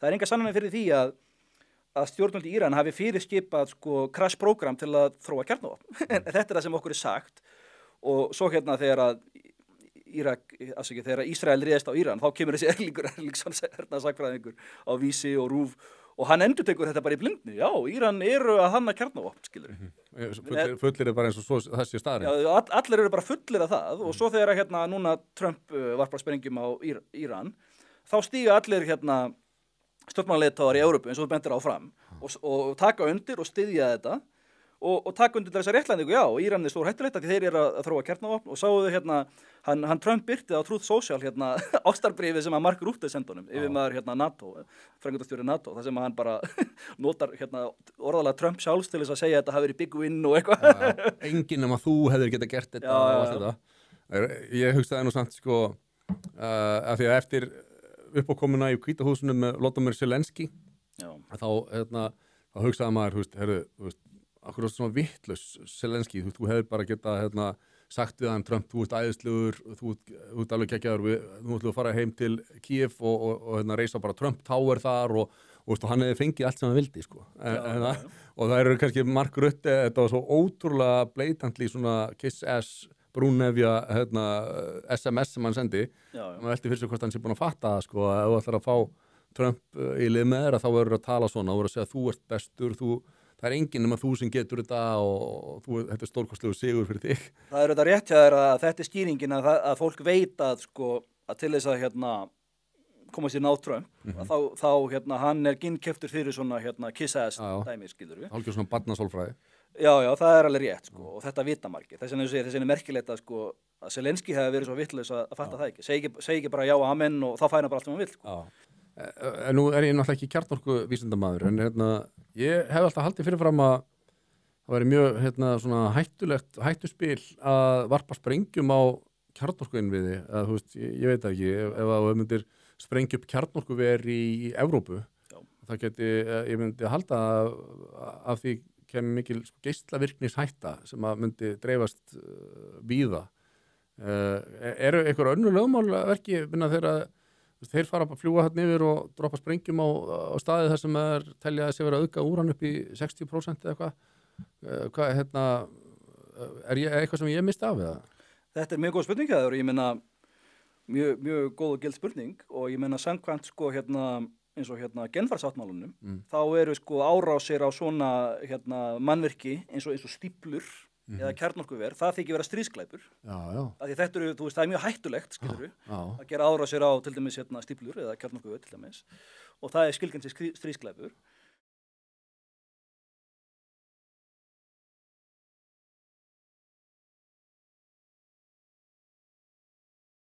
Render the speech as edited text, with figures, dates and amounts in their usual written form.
það enga sannanir fyrir því að stjórnvöld í Íran hafi fyrirskipað sko crash program til að þróa kjarnavopn. En þetta það sem okkur sagt og svo þegar að þegar Ísrael réðst á Íran, þá kemur þessi Erlingsson sagfræðingur á Vísi og RÚV og hann endurtekur þetta bara í blindni. Já, Íran eru að hanna kjarnavopn, skilur. Fullir bara eins og svo þessi staðurinn. Já, allir eru bara fullir af það og svo þegar núna Trump varpar sprengjum á Íran, þá stíga allir stjórnmálaleiðtogar í Evrópu eins og þú bendir á fram og taka undir og styðja þetta og taka undir þessa réttlætingu, já, Íran er stórhættulegt af því þeir eru að þróa kjarnavopn og sáu þau hann Trump birti á Truth Social ástarbréfið sem að Mark Rutte sendi honum yfirmaður NATO, framkvæmdastjóri NATO, þar sem hann bara notar orðalega Trump sjálfs til þess að segja að þetta hafi verið big win og eitthvað. Enginn nema þú hefðir getað gert þetta og allt þetta. Ég hugsaði nú samt sko að því að eftir uppákomuna í Hvíta húsinu með Volodymyr Zelenský þá hugsaði maður, akkur er svona vitlaus Zelenský, þú hefur bara getað sagt við hann Trump, þú ert æðislegur, þú ert alveg geggjaður, þú ætlum að fara heim til Kiev og reisa bara Trump Tower þar og hann hefði fengið allt sem hann vildi sko. Og það eru kannski Mark Rutte, þetta var svo ótrúlega blatantly svona kiss-ass brúnnefja SMS sem hann sendi, maður velti fyrir sig hvort hann sé búin að fatta það sko, að ef þú ætlar að fá Trump í lið með þér, þá verður að tala svona, þú verður að segja þú ert bestur, það er enginn nema þú sem getur þetta og þetta er stórkostlegu sigur fyrir þig. Það er þetta rétt hjá þér að þetta er skýringin að fólk veit að til þess að komast í ná Trump, þá hann er ginnkeyptur fyrir svona kiss-ass dæmi, skilurðu. Hálfgjörð svona barnasólfræði. Já, það er alveg rétt og þetta vita margir. Þess vegna er merkilegt að Zelenský hefði verið svo vitlaus að fatta það ekki. Segi ekki bara já, amen og þá fær hann bara allt sem hann vill. En nú er ég náttúrulega ekki kjarnorku vísindamaður, en ég hef alltaf haldið fyrirfram að það væri mjög svona hættuspil að varpa sprengjum á kjarnorkuinnviði, að ég veit ekki, ef það myndir sprengja upp kjarnorkuver í Evrópu, það geti, ég myndi halda af því kemur mikil geislavirknishætta sem að myndi dreifast víða. Eru einhver önnur lögmálverki þeir fara að fljúga þarna yfir og droppa sprengjum á staði þar sem er telja að sé verið að auka úran upp í 60% eða eitthvað? Er eitthvað sem ég misti af eða? Þetta er mjög góð spurning og ég meina mjög góð og gild spurning og ég meina samkvæmt eins og genfarsáttmálunum þá eru árásir á svona mannvirki eins og stíplur eða kjarnorkuver, það þykir vera stríðsglæpur. Af því þetta það er mjög hættulegt, skilurðu, að gera árásir á til dæmis stíplur eða kjarnorkuver til dæmis og það er skilgreint sem stríðsglæpur.